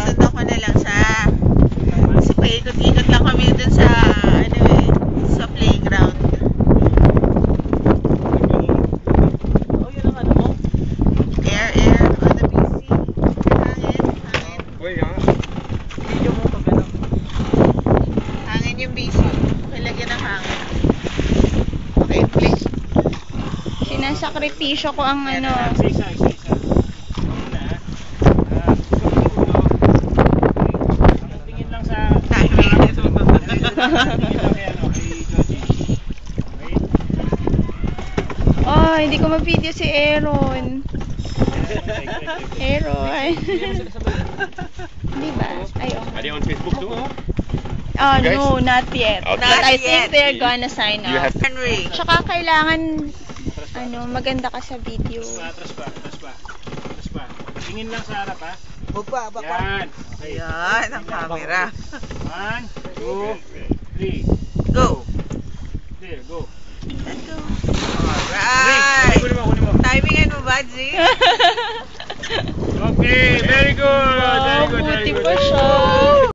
Susundan ko na lang siya. Kasi paikot-ikot lang kami dun sa, ano eh, sa playground. Oh, yun ang ano mo? Air on the PC. Hangin. Uy, ha? Video mo pag ano. Hangin yung PC. Pakilagyan ng hangin. Okay, play. Sinasakripisyo ko ang ano. Isa. Tingin lang sa... Tingin lang kay ano, kay Joji. Okay? Oh, hindi ko ma-video si Aaron. Aaron. Di ba? Ay, oh. Are they on Facebook too? Oh, Guys? no, not yet. Okay. But I Not think yet. they're gonna sign You up. have- Henry. Tsaka kailangan, ano, maganda ka sa video. Atras pa. Tingin lang sa harap ha. Baba. Yan. Okay. Yan, ang camera. 1, 2, 3. Go. There, go. Let's go. Alright. Kunin mo. Timingan mo ba, G? Okay, very good. Wow, buti pa siya.